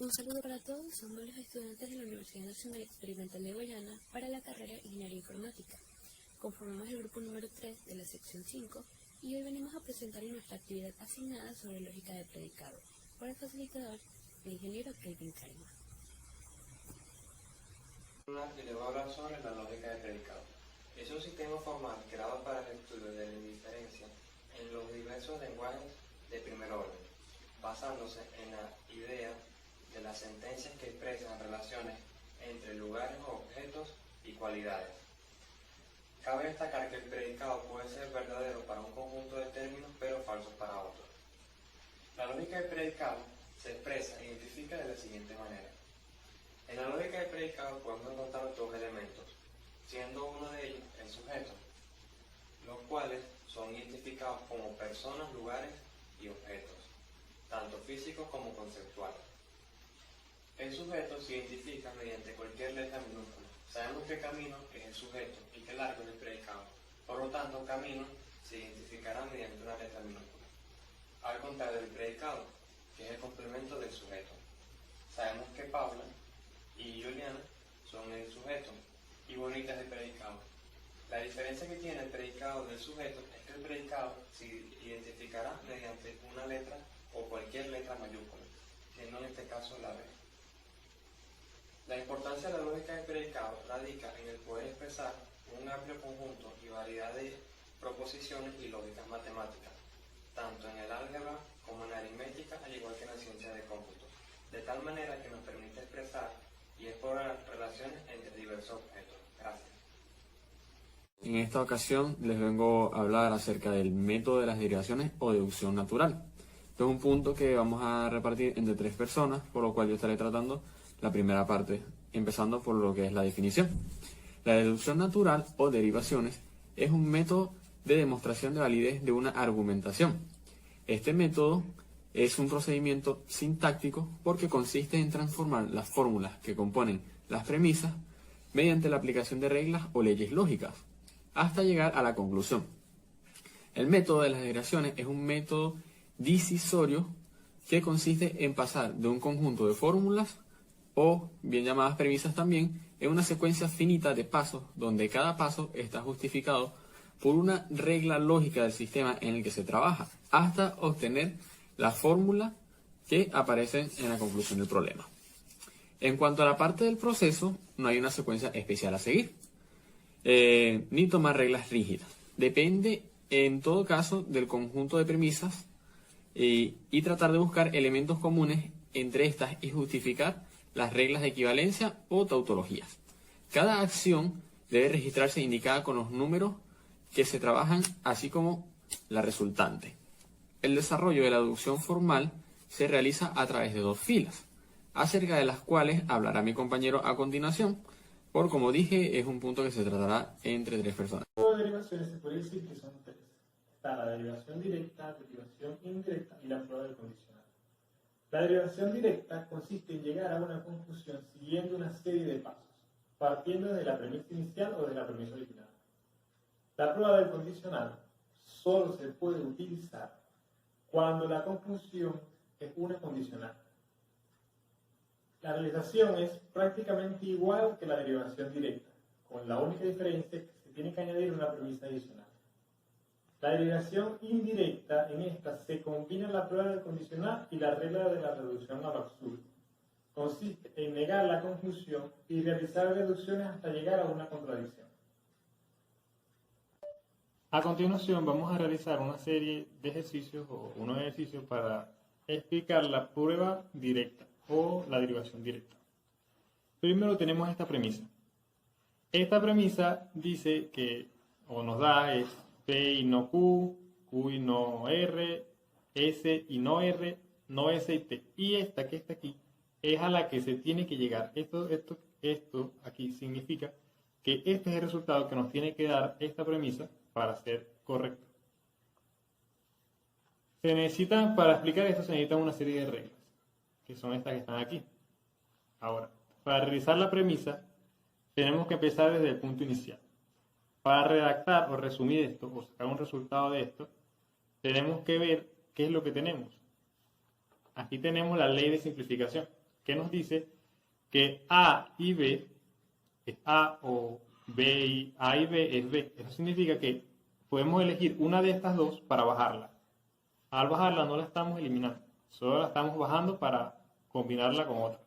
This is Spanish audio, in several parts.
Un saludo para todos, somos los estudiantes de la Universidad Nacional Experimental de Guayana para la carrera Ingeniería Informática. Conformamos el grupo número 3 de la sección 5 y hoy venimos a presentarles nuestra actividad asignada sobre lógica de predicado por el facilitador, el ingeniero Kelvin Kalima. Y les voy a hablar sobre la lógica de predicado. Es un sistema formal creado para el estudio de la indiferencia en los diversos lenguajes de primer orden, basándose en la idea de las sentencias que expresan relaciones entre lugares, objetos y cualidades. Cabe destacar que el predicado puede ser verdadero para un conjunto de términos, pero falso para otros. La lógica de predicado se expresa e identifica de la siguiente manera. En la lógica de predicado podemos encontrar dos elementos, siendo uno de ellos el sujeto, los cuales son identificados como personas, lugares y objetos, tanto físicos como conceptuales. El sujeto se identifica mediante cualquier letra minúscula. Sabemos que camino es el sujeto y que largo es el predicado. Por lo tanto, camino se identificará mediante una letra minúscula. Al contrario del predicado, que es el complemento del sujeto. Sabemos que Paula y Juliana son el sujeto y Bonita es el predicado. La diferencia que tiene el predicado del sujeto es que el predicado se identificará mediante una letra o cualquier letra mayúscula, siendo en este caso la B. La importancia de la lógica de predicado radica en el poder expresar un amplio conjunto y variedad de proposiciones y lógicas matemáticas, tanto en el álgebra como en la aritmética, al igual que en la ciencia de cómputo, de tal manera que nos permite expresar y explorar relaciones entre diversos objetos. Gracias. En esta ocasión les vengo a hablar acerca del método de las derivaciones o deducción natural. Este es un punto que vamos a repartir entre 3 personas, por lo cual yo estaré tratando la primera parte, empezando por lo que es la definición. La deducción natural o derivaciones es un método de demostración de validez de una argumentación. Este método es un procedimiento sintáctico porque consiste en transformar las fórmulas que componen las premisas mediante la aplicación de reglas o leyes lógicas, hasta llegar a la conclusión. El método de las derivaciones es un método decisorio que consiste en pasar de un conjunto de fórmulas o bien llamadas premisas también, en una secuencia finita de pasos donde cada paso está justificado por una regla lógica del sistema en el que se trabaja, hasta obtener la fórmula que aparece en la conclusión del problema. En cuanto a la parte del proceso, no hay una secuencia especial a seguir, ni tomar reglas rígidas. Depende, en todo caso, del conjunto de premisas y tratar de buscar elementos comunes entre estas y justificar las reglas de equivalencia o tautologías. Cada acción debe registrarse indicada con los números que se trabajan, así como la resultante. El desarrollo de la deducción formal se realiza a través de 2 filas, acerca de las cuales hablará mi compañero a continuación, por como dije, es un punto que se tratará entre 3 personas. Las derivaciones se puede decir que son 3. Está la derivación directa, derivación indirecta y la prueba del condicional. La derivación directa consiste en llegar a una conclusión siguiendo una serie de pasos, partiendo de la premisa inicial o de la premisa original. La prueba del condicional solo se puede utilizar cuando la conclusión es una condicional. La realización es prácticamente igual que la derivación directa, con la única diferencia que se tiene que añadir una premisa adicional. La derivación indirecta, en esta se combina la prueba del condicional y la regla de la reducción a lo absurdo. Consiste en negar la conclusión y realizar deducciones hasta llegar a una contradicción. A continuación vamos a realizar una serie de ejercicios o unos ejercicios para explicar la prueba directa o la derivación directa. Primero tenemos esta premisa. Esta premisa dice que, o nos da, es P y no Q, Q y no R, S y no R, no S y T. Y esta que está aquí es a la que se tiene que llegar. Esto aquí significa que este es el resultado que nos tiene que dar esta premisa para ser correcto. Para explicar esto se necesitan una serie de reglas, que son estas que están aquí. Ahora, para realizar la premisa, tenemos que empezar desde el punto inicial. Para redactar o resumir esto, o sacar un resultado de esto, tenemos que ver qué es lo que tenemos. Aquí tenemos la ley de simplificación. que nos dice que A y B es A o B y A y B es B. Eso significa que podemos elegir una de estas dos para bajarla. Al bajarla no la estamos eliminando, solo la estamos bajando para combinarla con otra.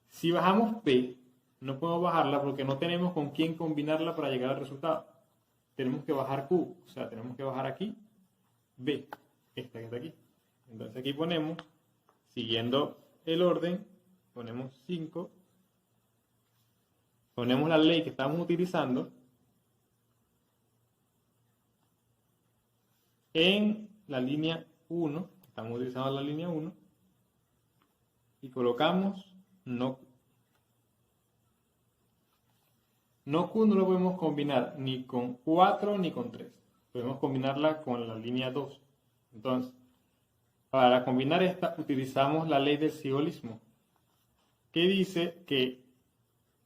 Si bajamos P, no podemos bajarla porque no tenemos con quién combinarla para llegar al resultado. Tenemos que bajar Q, o sea, tenemos que bajar aquí B, esta que está aquí. Entonces aquí ponemos, siguiendo el orden, ponemos 5, ponemos la ley que estamos utilizando en la línea 1, estamos utilizando la línea 1, y colocamos no Q. No Q no lo podemos combinar ni con 4 ni con 3. Podemos combinarla con la línea 2. Entonces, para combinar esta, utilizamos la ley del sigolismo, que dice que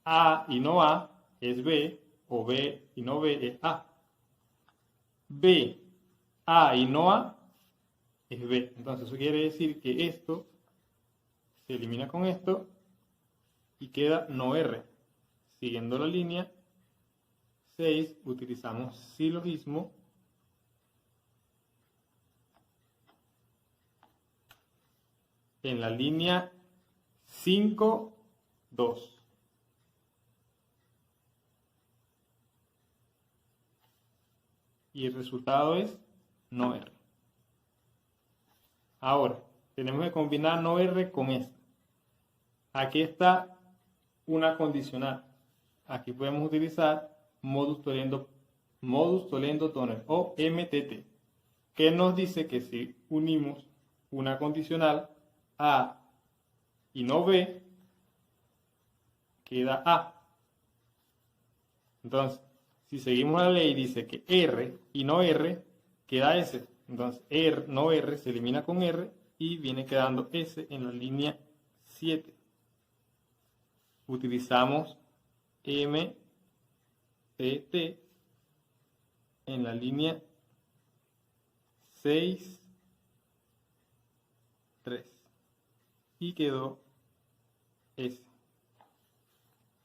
A y no A es B, o B y no B es A. B, A y no A es B. Entonces, eso quiere decir que esto se elimina con esto y queda no R. Siguiendo la línea 6, utilizamos silogismo en la línea 5, 2. Y el resultado es no R. Ahora, tenemos que combinar no R con esta. Aquí está una condicional. Aquí podemos utilizar modus tollendo toner o MTT, que nos dice que si unimos una condicional A y no B, queda A. Entonces, si seguimos la ley, dice que R y no R queda S. Entonces, no R se elimina con R y viene quedando S en la línea 7. Utilizamos MTT en la línea 6, 3. Y quedó S.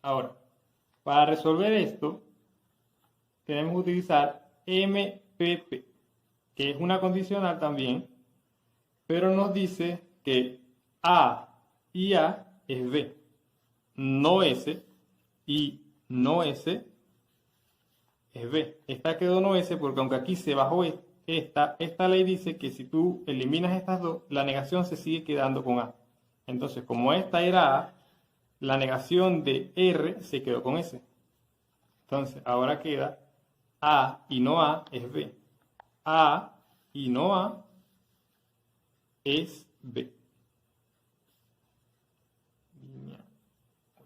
Ahora, para resolver esto, tenemos que utilizar MPP, que es una condicional también, pero nos dice que A y A es B, no S, y no S es B. Esta quedó no S porque aunque aquí se bajó esta ley dice que si tú eliminas estas dos, la negación se sigue quedando con A. Entonces, como esta era A, la negación de R se quedó con S. Entonces, ahora queda A y no A es B. A y no A es B. Línea 8.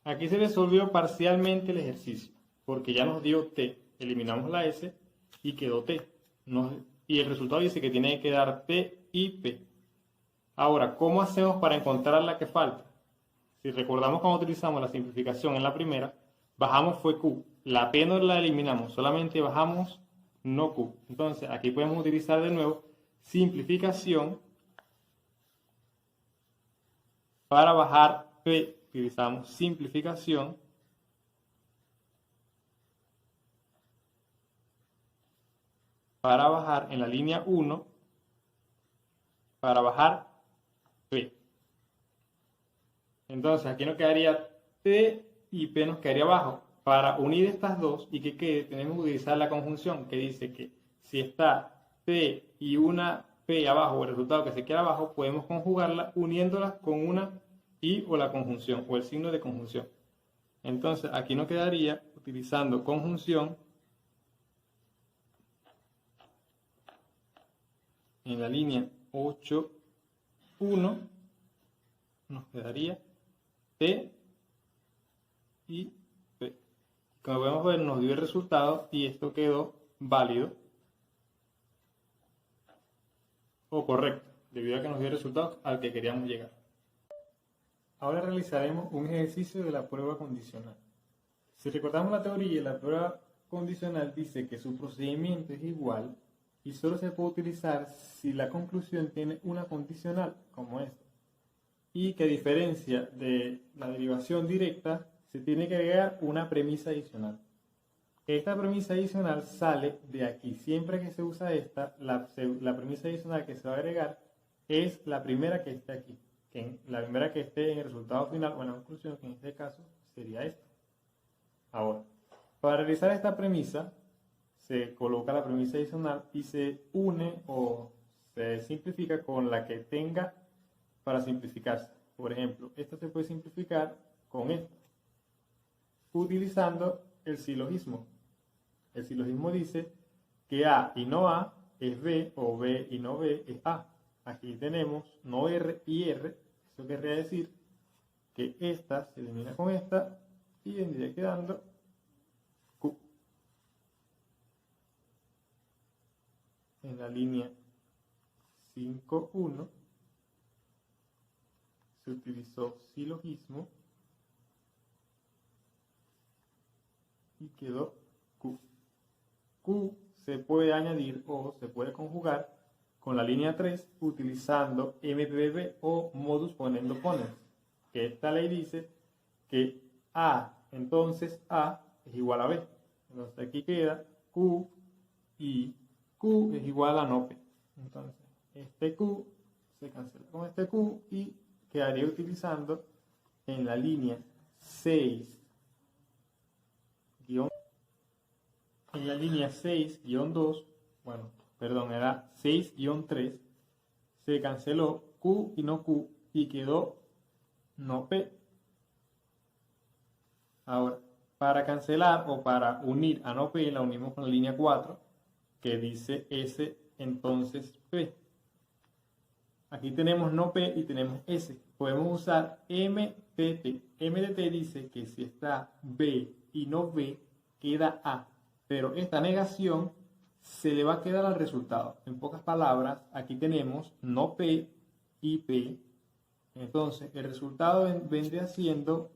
Aquí se resolvió parcialmente el ejercicio, porque ya nos dio T. Eliminamos la S y quedó T. Y el resultado dice que tiene que quedar T y P. Ahora, ¿cómo hacemos para encontrar la que falta? Si recordamos cuando utilizamos la simplificación en la primera, bajamos fue Q. La P no la eliminamos, solamente bajamos no Q. Entonces, aquí podemos utilizar de nuevo simplificación para bajar P. Utilizamos simplificación para bajar en la línea 1, para bajar P. Entonces aquí nos quedaría T y P nos quedaría abajo. Para unir estas dos y que quede, tenemos que utilizar la conjunción que dice que si está T y una P abajo, o el resultado que se queda abajo, podemos conjugarla uniéndolas con una y o la conjunción o el signo de conjunción. Entonces aquí nos quedaría utilizando conjunción en la línea 8, 1 nos quedaría T y P. Como podemos ver, nos dio el resultado y esto quedó válido. o correcto, debido a que nos dio el resultado al que queríamos llegar. Ahora realizaremos un ejercicio de la prueba condicional. Si recordamos la teoría, la prueba condicional dice que su procedimiento es igual y solo se puede utilizar si la conclusión tiene una condicional, como esta. Y que a diferencia de la derivación directa, se tiene que agregar una premisa adicional. Esta premisa adicional sale de aquí. Siempre que se usa esta, la premisa adicional que se va a agregar es la primera que esté aquí. La primera que esté en el resultado final o en la conclusión, que en este caso sería esta. Ahora, para realizar esta premisa, se coloca la premisa adicional y se une o se simplifica con la que tenga para simplificarse. Por ejemplo, esta se puede simplificar con esta, utilizando el silogismo. El silogismo dice que A y no A es B, o B y no B es A. Aquí tenemos no R y R. Eso querría decir que esta se elimina con esta y vendría quedando Q. En la línea 5.1 se utilizó silogismo y quedó Q. Q se puede añadir o se puede conjugar con la línea 3 utilizando MPB o modus ponendo ponens, que esta ley dice que A, entonces A es igual a B. Entonces aquí queda Q y Q es igual a no P. Entonces este Q se cancela con este Q y quedaría utilizando en la línea 6 en la línea 6-2, bueno, perdón, era 6-3, se canceló Q y no Q y quedó no P. Ahora, para cancelar o para unir a no P, la unimos con la línea 4, que dice S, entonces P. Aquí tenemos no P y tenemos S. Podemos usar MTT. MTT dice que si está B y no B, queda A. Pero esta negación se le va a quedar al resultado. En pocas palabras, aquí tenemos no P y P. Entonces, el resultado vendría siendo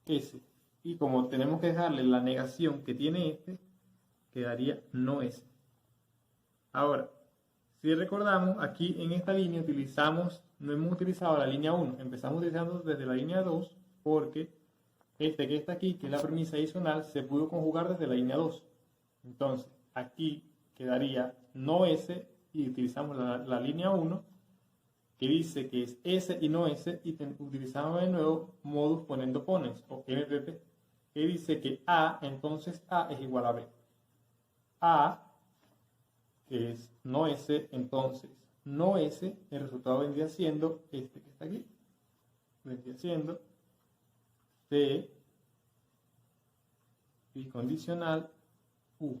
S. Y como tenemos que dejarle la negación que tiene este, quedaría no S. Ahora, si recordamos, aquí en esta línea no hemos utilizado la línea 1. Empezamos utilizando desde la línea 2 porque este que está aquí, que es la premisa adicional, se pudo conjugar desde la línea 2. Entonces, aquí quedaría no S y utilizamos la línea 1, que dice que es S y no S, y utilizamos de nuevo modus ponendo ponens, o MPP, que dice que A, entonces A es igual a B. A, que es no S, entonces no S, el resultado vendría siendo este que está aquí. Vendría siendo T bicondicional U.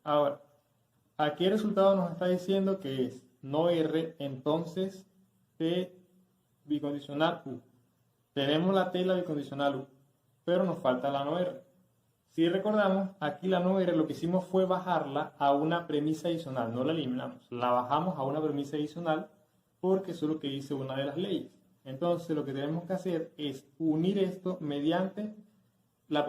Ahora, aquí el resultado nos está diciendo que es no R, entonces T bicondicional U. Tenemos la T y la bicondicional U, pero nos falta la no R. Si recordamos, aquí la no R lo que hicimos fue bajarla a una premisa adicional, no la eliminamos, la bajamos a una premisa adicional porque eso es lo que dice una de las leyes. Entonces lo que tenemos que hacer es unir esto mediante la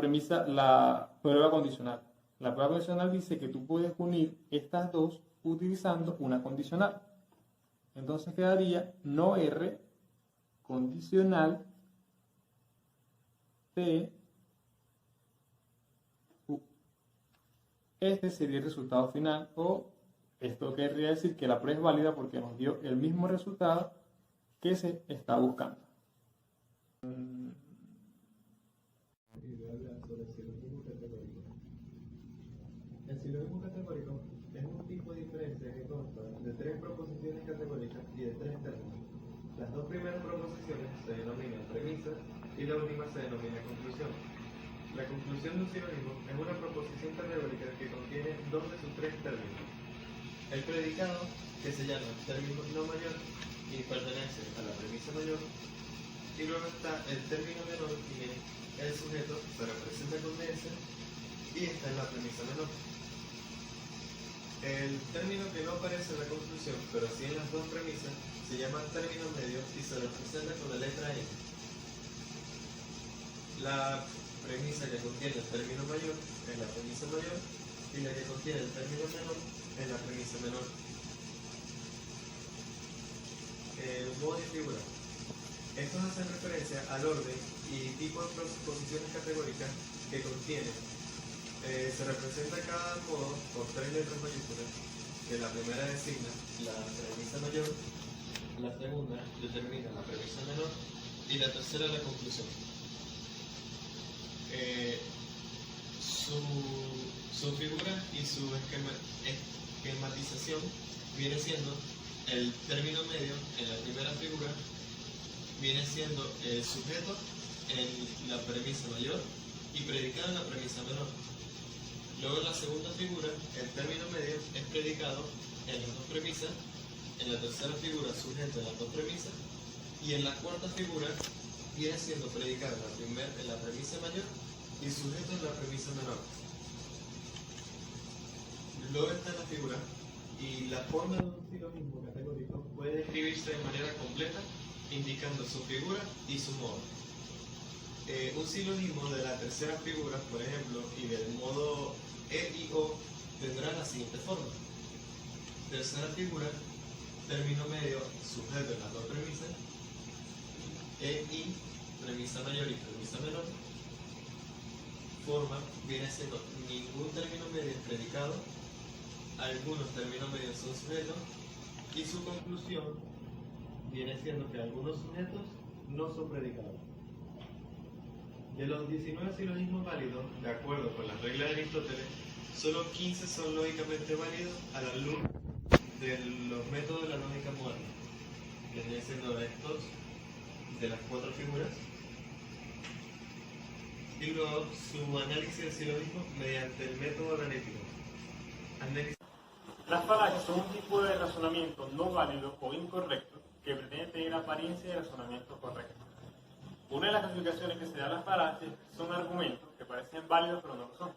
prueba condicional. La prueba condicional dice que tú puedes unir estas dos utilizando una condicional. Entonces quedaría no R condicional T U. Este sería el resultado final, o esto querría decir que la prueba es válida porque nos dio el mismo resultado que se está buscando. El silogismo categórico es un tipo de diferencia que consta de tres proposiciones categóricas y de tres términos. Las dos primeras proposiciones se denominan premisas y la última se denomina conclusión. La conclusión de un silogismo es una proposición categórica que contiene dos de sus tres términos. El predicado, que se llama término no mayor y pertenece a la premisa mayor, y luego está el término menor y el sujeto se representa con S y está en la premisa menor. El término que no aparece en la conclusión, pero sí en las dos premisas, se llama término medio y se representa con la letra N. La premisa que contiene el término mayor es la premisa mayor y la que contiene el término menor es la premisa menor. Modo de figurar. Estos hacen referencia al orden y tipo de proposiciones categóricas que contienen. Se representa cada modo con tres letras mayúsculas, que la primera designa la premisa mayor, la segunda determina la premisa menor y la tercera la conclusión. Su figura y su esquematización viene siendo el término medio en la primera figura, viene siendo el sujeto en la premisa mayor y predicado en la premisa menor. Luego en la segunda figura, el término medio es predicado en las dos premisas, en la tercera figura sujeto en las dos premisas y en la cuarta figura viene siendo predicado en la premisa mayor y sujeto en la premisa menor. Luego está la figura y la forma de un silogismo categórico puede describirse de manera completa indicando su figura y su modo. Un silogismo de la tercera figura, por ejemplo, y del modo E y O tendrá la siguiente forma. Tercera figura, término medio, sujeto en las dos premisas, E y, premisa mayor y premisa menor. Forma viene siendo ningún término medio es predicado, algunos términos medios son sujetos, y su conclusión viene siendo que algunos sujetos no son predicados. De los 19 silogismos válidos, de acuerdo con la regla de Aristóteles, solo 15 son lógicamente válidos a la luz de los métodos de la lógica moderna. Vendrían siendo estos de las cuatro figuras, y luego su análisis del silogismo mediante el método analítico. Las falacias son un tipo de razonamiento no válido o incorrecto que pretende tener apariencia de razonamiento correcto. Una de las clasificaciones que se da a las falacias son argumentos que parecen válidos pero no lo son.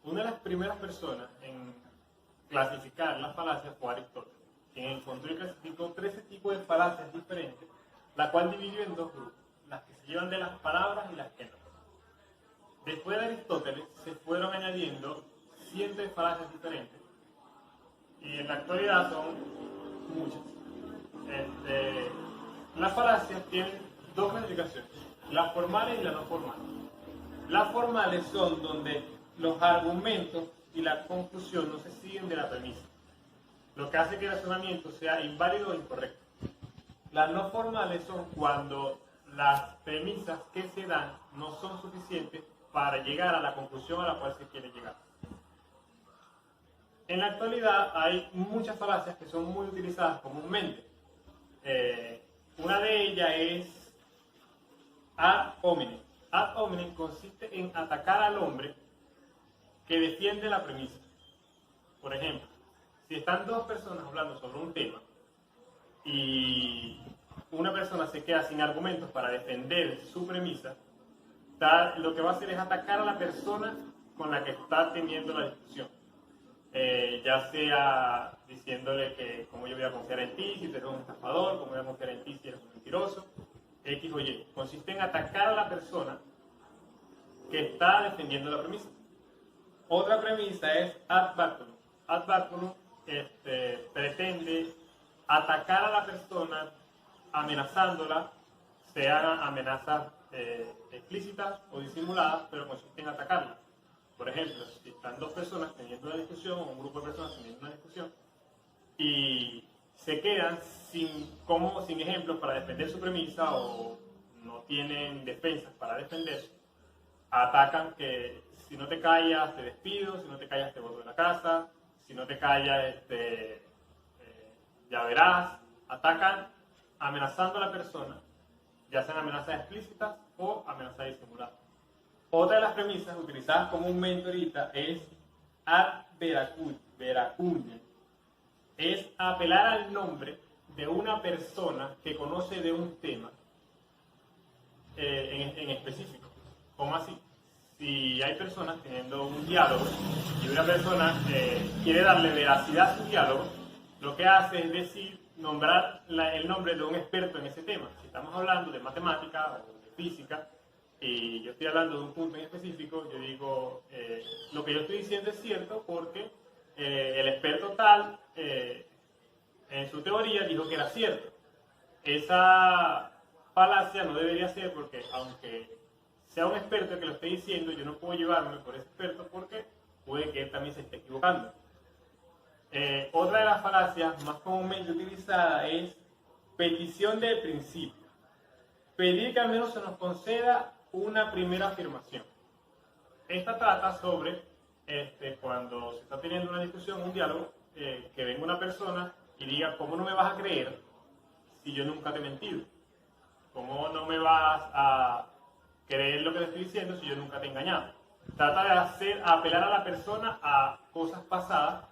Una de las primeras personas en clasificar las falacias fue Aristóteles, quien encontró y clasificó 13 tipos de falacias diferentes, la cual dividió en dos grupos, las que se llevan de las palabras y las que no. Después de Aristóteles se fueron añadiendo cientos de falacias diferentes y en la actualidad son muchas. Las falacias tienen dos clasificaciones, las formales y las no formales. Las formales son donde los argumentos y la conclusión no se siguen de la premisa, lo que hace que el razonamiento sea inválido o incorrecto. Las no formales son cuando las premisas que se dan no son suficientes para llegar a la conclusión a la cual se quiere llegar. En la actualidad hay muchas falacias que son muy utilizadas comúnmente. Una de ellas es ad hominem. Ad hominem consiste en atacar al hombre que defiende la premisa. Por ejemplo, si están dos personas hablando sobre un tema y una persona se queda sin argumentos para defender su premisa, lo que va a hacer es atacar a la persona con la que está teniendo la discusión. Ya sea diciéndole que cómo yo voy a confiar en ti si tú eres un estafador, cómo voy a confiar en ti si eres un mentiroso, X o Y. Consiste en atacar a la persona que está defendiendo la premisa. Otra premisa es ad baculum. Ad baculum pretende atacar a la persona amenazándola, sean amenazas explícitas o disimuladas, pero consiste en atacarla. Por ejemplo, si están dos personas teniendo una discusión o un grupo de personas teniendo una discusión y se quedan sin ejemplos para defender su premisa o no tienen defensas para defenderse, atacan que si no te callas te despido, si no te callas te boto de la casa, si no te callas ya verás. Atacan amenazando a la persona, ya sean amenazas explícitas o amenazas disimuladas. Otra de las premisas utilizadas comúnmente ahorita es ad veracundiam. Es apelar al nombre de una persona que conoce de un tema en específico. ¿Cómo así? si hay personas teniendo un diálogo y una persona quiere darle veracidad a su diálogo, lo que hace es decir, nombrar el nombre de un experto en ese tema. Si estamos hablando de matemática o de física, y yo estoy hablando de un punto en específico, yo digo, lo que yo estoy diciendo es cierto porque el experto tal, en su teoría, dijo que era cierto. Esa falacia no debería ser porque, aunque sea un experto que lo esté diciendo, yo no puedo llevarme por ese experto porque puede que él también se esté equivocando. Otra de las falacias más comúnmente utilizada es petición de principio. Pedir que al menos se nos conceda una primera afirmación. Esta trata sobre cuando se está teniendo una discusión, un diálogo, que venga una persona y diga, ¿cómo no me vas a creer si yo nunca te he mentido? ¿Cómo no me vas a creer lo que te estoy diciendo si yo nunca te he engañado? Trata de apelar a la persona a cosas pasadas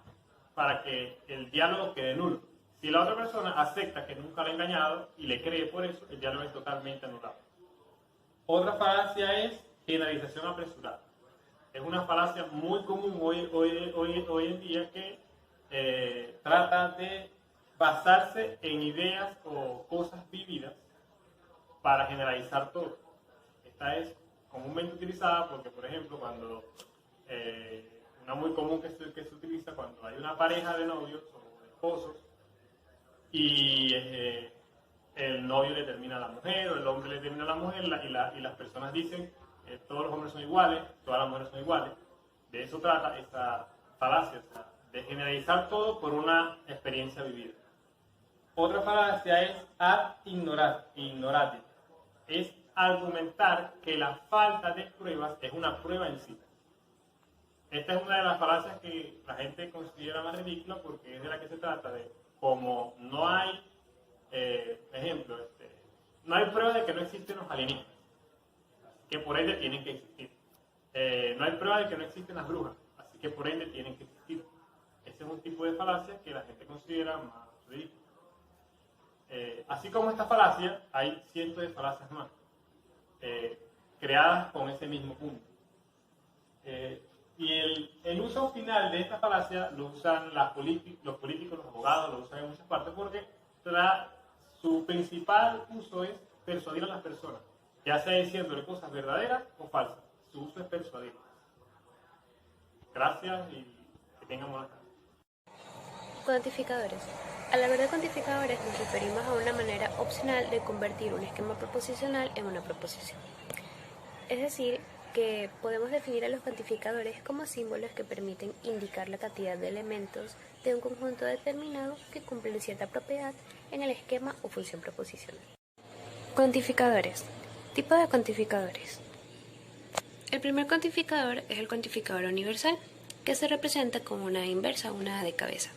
para que el diálogo quede nulo. Si la otra persona acepta que nunca le ha engañado y le cree por eso, el diálogo es totalmente anulado. Otra falacia es generalización apresurada. Es una falacia muy común hoy en día que trata de basarse en ideas o cosas vividas para generalizar todo. Esta es comúnmente utilizada porque, por ejemplo, cuando una muy común que se utiliza cuando hay una pareja de novios o de esposos y el novio le termina a la mujer o el hombre le termina a la mujer y las personas dicen todos los hombres son iguales, todas las mujeres son iguales. De eso trata esta falacia, o sea, de generalizar todo por una experiencia vivida. Otra falacia es ad ignorate. Es argumentar que la falta de pruebas es una prueba en sí. Esta es una de las falacias que la gente considera más ridícula porque es de la que se trata de, como no hay, ejemplo, no hay pruebas de que no existen los alienígenas, que por ende tienen que existir. No hay pruebas de que no existen las brujas, así que por ende tienen que existir. Ese es un tipo de falacia que la gente considera más ridícula. Así como esta falacia, hay cientos de falacias más, creadas con ese mismo punto. Y el uso final de esta falacia lo usan los políticos, los abogados, lo usan en muchas partes porque su principal uso es persuadir a las personas, ya sea diciéndole cosas verdaderas o falsas. Su uso es persuadir. Gracias y que tengan buenas tardes. Cuantificadores. Al hablar de cuantificadores nos referimos a una manera opcional de convertir un esquema proposicional en una proposición. Es decir, que podemos definir a los cuantificadores como símbolos que permiten indicar la cantidad de elementos de un conjunto determinado que cumplen cierta propiedad en el esquema o función proposicional. Cuantificadores. Tipo de cuantificadores. El primer cuantificador es el cuantificador universal, que se representa como una inversa, una A de cabeza.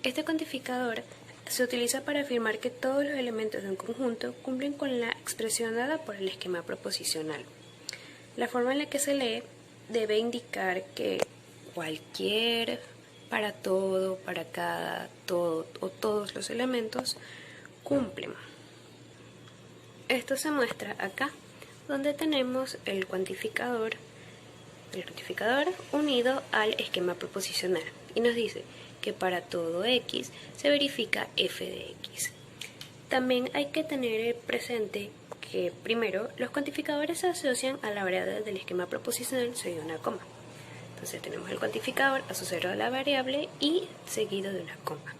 Este cuantificador se utiliza para afirmar que todos los elementos de un conjunto cumplen con la expresión dada por el esquema proposicional. La forma en la que se lee debe indicar que cualquier, para todo, para cada, todo o todos los elementos cumplen. Esto se muestra acá, donde tenemos el cuantificador unido al esquema proposicional y nos dice que para todo x se verifica f de x. También hay que tener presente que primero los cuantificadores se asocian a la variable del esquema proposicional seguido de una coma. Entonces tenemos el cuantificador asociado a la variable y seguido de una coma.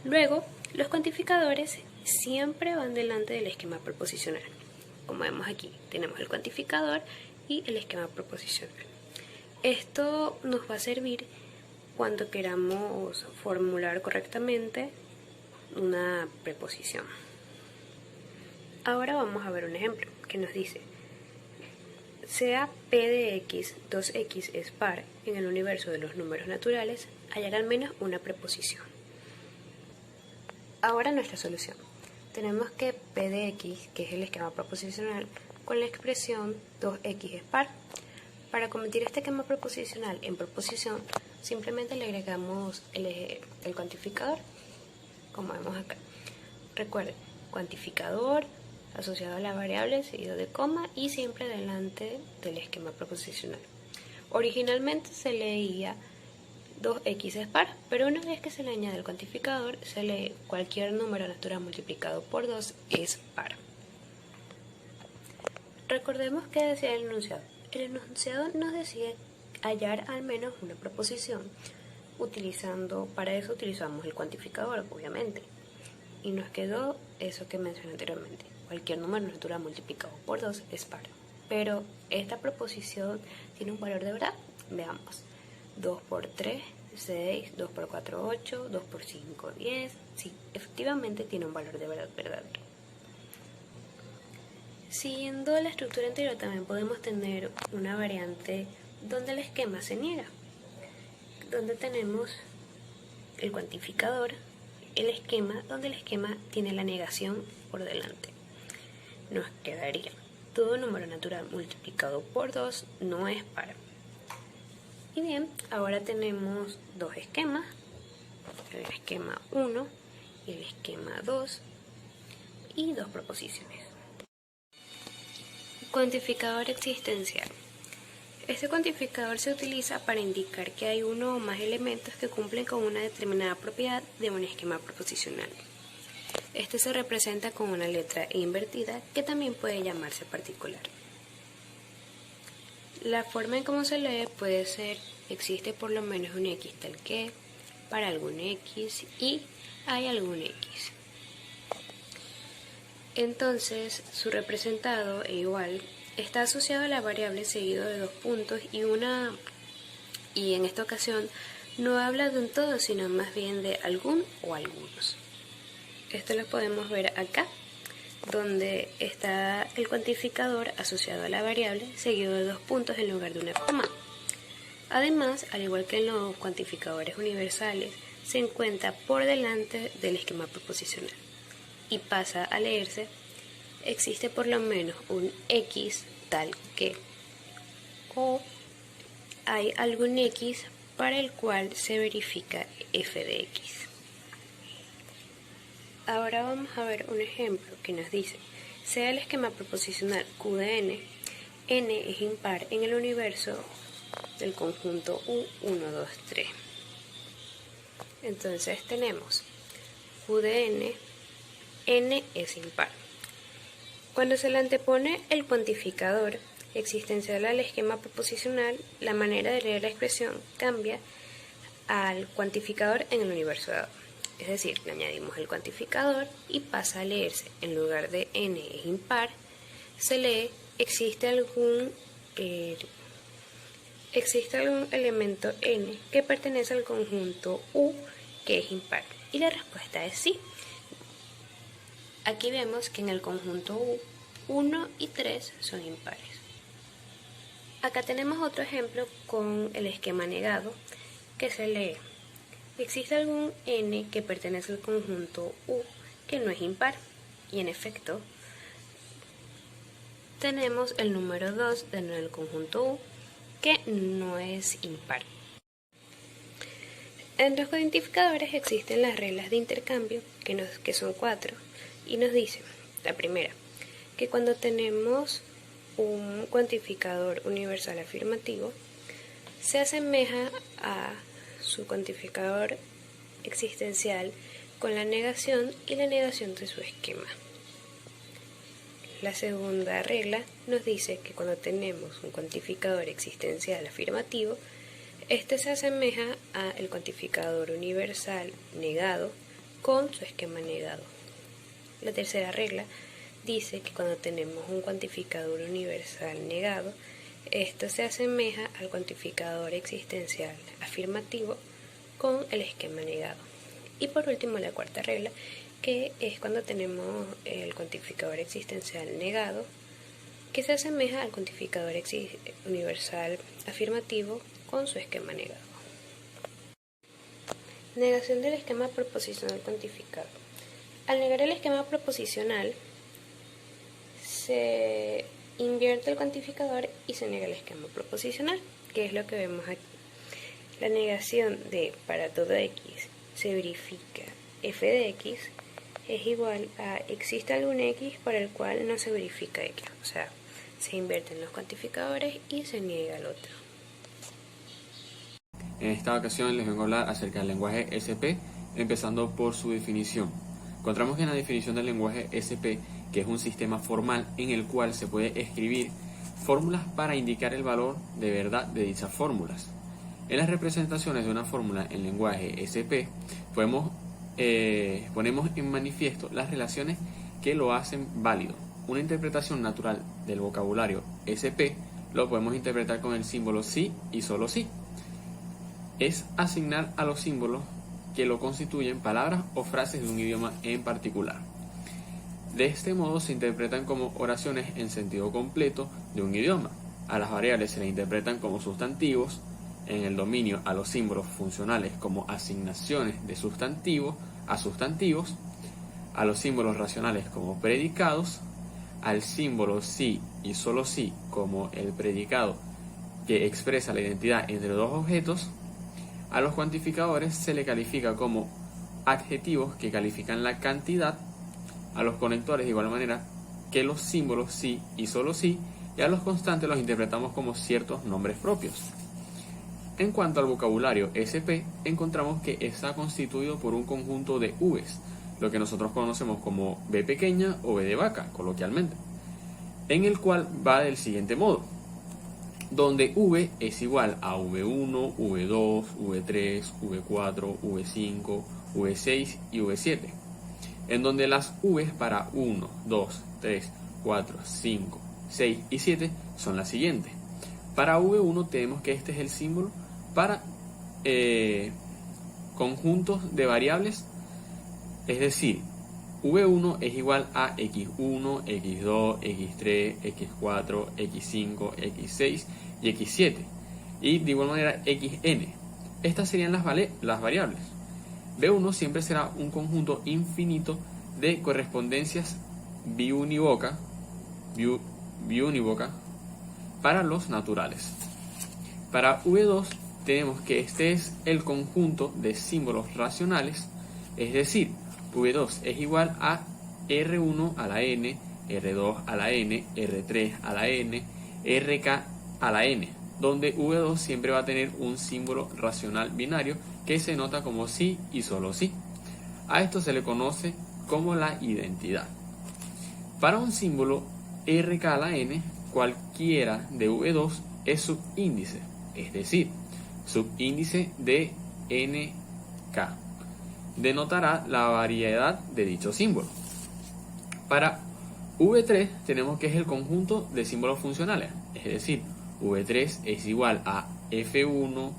Luego, los cuantificadores siempre van delante del esquema proposicional. Como vemos aquí, tenemos el cuantificador y el esquema proposicional. Esto nos va a servir cuando queramos formular correctamente una preposición. Ahora vamos a ver un ejemplo que nos dice: sea P de X, 2X es par en el universo de los números naturales, hallar al menos una preposición. Ahora nuestra solución. Tenemos que P de X, que es el esquema proposicional, con la expresión 2X es par. Para convertir este esquema proposicional en proposición, simplemente le agregamos el cuantificador, como vemos acá. Recuerden, cuantificador asociado a la variable seguido de coma y siempre delante del esquema proposicional. Originalmente se leía 2x es par, pero una vez que se le añade el cuantificador, se lee cualquier número natural multiplicado por 2 es par. Recordemos que decía el enunciado. El enunciado nos decía hallar al menos una proposición. Para eso utilizamos el cuantificador, obviamente. Y nos quedó eso que mencioné anteriormente. Cualquier número natural multiplicado por 2 es par. Pero esta proposición tiene un valor de verdad. Veamos. 2 por 3, 6, 2 por 4, 8, 2 por 5, 10. Sí, efectivamente tiene un valor de verdad verdadero. Siguiendo la estructura anterior, también podemos tener una variante donde el esquema se niega, donde tenemos el cuantificador, el esquema, donde el esquema tiene la negación por delante. Nos quedaría todo número natural multiplicado por 2 no es par. Y bien, ahora tenemos dos esquemas, el esquema 1 y el esquema 2 y dos proposiciones. Cuantificador existencial. Este cuantificador se utiliza para indicar que hay uno o más elementos que cumplen con una determinada propiedad de un esquema proposicional. Este se representa con una letra invertida que también puede llamarse particular. La forma en cómo se lee puede ser existe por lo menos un x tal que, para algún x y hay algún x. Entonces, su representado e igual está asociado a la variable seguido de dos puntos y en esta ocasión no habla de un todo, sino más bien de algún o algunos. Esto lo podemos ver acá, donde está el cuantificador asociado a la variable seguido de dos puntos en lugar de una coma. Además, al igual que en los cuantificadores universales, se encuentra por delante del esquema proposicional y pasa a leerse existe por lo menos un x tal que o hay algún x para el cual se verifica f de x. Ahora vamos a ver un ejemplo que nos dice, sea el esquema proposicional Q de n es impar en el universo del conjunto U 1, 2, 3. Entonces tenemos Q de n es impar. Cuando se le antepone el cuantificador existencial al esquema proposicional, la manera de leer la expresión cambia al cuantificador en el universo dado. Es decir, le añadimos el cuantificador y pasa a leerse, en lugar de n es impar, se lee existe algún elemento n que pertenece al conjunto U que es impar. Y la respuesta es sí. Aquí vemos que en el conjunto U, 1 y 3 son impares. Acá tenemos otro ejemplo con el esquema negado que se lee. Existe algún n que pertenece al conjunto U que no es impar. Y en efecto, tenemos el número 2 dentro del conjunto U que no es impar. En los cuantificadores existen las reglas de intercambio que son 4 y nos dicen, la primera, que cuando tenemos un cuantificador universal afirmativo se asemeja a su cuantificador existencial con la negación y la negación de su esquema. La segunda regla nos dice que cuando tenemos un cuantificador existencial afirmativo, este se asemeja al cuantificador universal negado con su esquema negado. La tercera regla dice que cuando tenemos un cuantificador universal negado, esto se asemeja al cuantificador existencial afirmativo con el esquema negado. Y por último, la cuarta regla, que es cuando tenemos el cuantificador existencial negado, que se asemeja al cuantificador universal afirmativo con su esquema negado. Negación del esquema proposicional cuantificado. Al negar el esquema proposicional, se invierte el cuantificador y se niega el esquema proposicional, que es lo que vemos aquí. La negación de para todo x se verifica f de x es igual a existe algún X para el cual no se verifica X. O sea, se invierten los cuantificadores y se niega el otro. En esta ocasión les vengo a hablar acerca del lenguaje SP, empezando por su definición. Encontramos que en la definición del lenguaje SP, que es un sistema formal en el cual se puede escribir fórmulas para indicar el valor de verdad de dichas fórmulas. En las representaciones de una fórmula en lenguaje SP, ponemos en manifiesto las relaciones que lo hacen válido. Una interpretación natural del vocabulario SP lo podemos interpretar con el símbolo sí y solo sí. Es asignar a los símbolos que lo constituyen palabras o frases de un idioma en particular. De este modo se interpretan como oraciones en sentido completo de un idioma. A las variables se les interpretan como sustantivos, en el dominio a los símbolos funcionales como asignaciones de sustantivos a sustantivos, a los símbolos racionales como predicados, al símbolo sí y solo sí como el predicado que expresa la identidad entre dos objetos. A los cuantificadores se le califica como adjetivos que califican la cantidad, a los conectores de igual manera que los símbolos sí y solo sí, y a los constantes los interpretamos como ciertos nombres propios. En cuanto al vocabulario SP, encontramos que está constituido por un conjunto de V's, lo que nosotros conocemos como B pequeña o B de vaca, coloquialmente, en el cual va del siguiente modo, donde V es igual a V1, V2, V3, V4, V5, V6 y V7, en donde las V's para 1, 2, 3, 4, 5, 6 y 7 son las siguientes. Para V1 tenemos que este es el símbolo para conjuntos de variables, es decir, V1 es igual a X1, X2, X3, X4, X5, X6 y X7, y de igual manera Xn. Estas serían las variables. B1 siempre será un conjunto infinito de correspondencias biunívoca para los naturales. Para V2 tenemos que este es el conjunto de símbolos racionales, es decir, V2 es igual a R1 a la N, R2 a la N, R3 a la N, RK a la N, donde V2 siempre va a tener un símbolo racional binario que se nota como sí y solo sí. A esto se le conoce como la identidad. Para un símbolo RK a la N, cualquiera de V2 es subíndice, es decir, subíndice de NK. Denotará la variedad de dicho símbolo. Para V3 tenemos que es el conjunto de símbolos funcionales, es decir, V3 es igual a F1,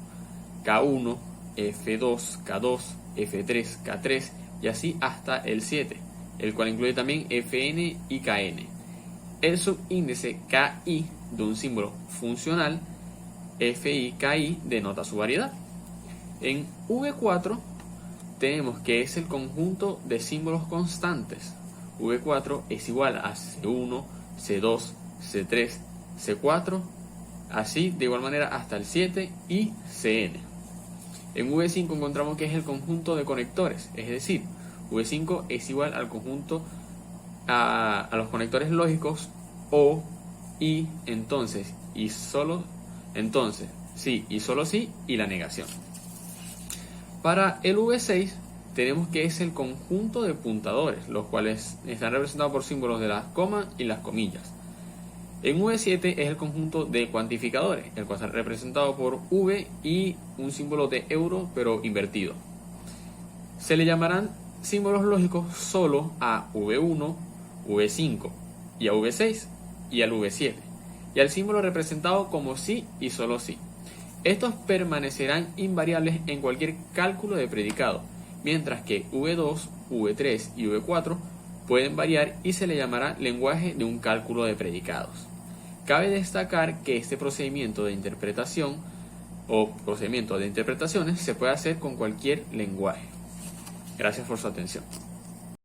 K1, F2, K2, F3, K3 y así hasta el 7, el cual incluye también Fn y Kn. El subíndice Ki de un símbolo funcional, Fi, Ki, denota su variedad. En V4 tenemos que es el conjunto de símbolos constantes. V4 es igual a C1, C2, C3, C4, así de igual manera hasta el 7 y Cn. En V5 encontramos que es el conjunto de conectores, es decir, V5 es igual al conjunto a los conectores lógicos o, y, entonces, y solo, entonces, sí y solo sí y la negación. Para el V6 tenemos que es el conjunto de puntadores, los cuales están representados por símbolos de las comas y las comillas. En V7 es el conjunto de cuantificadores, el cual está representado por V y un símbolo de euro pero invertido. Se le llamarán símbolos lógicos solo a V1, V5 y a V6 y al V7, y al símbolo representado como sí y solo sí. Estos permanecerán invariables en cualquier cálculo de predicado, mientras que V2, V3 y V4 pueden variar y se le llamará lenguaje de un cálculo de predicados. Cabe destacar que este procedimiento de interpretación o procedimiento de interpretaciones se puede hacer con cualquier lenguaje. Gracias por su atención.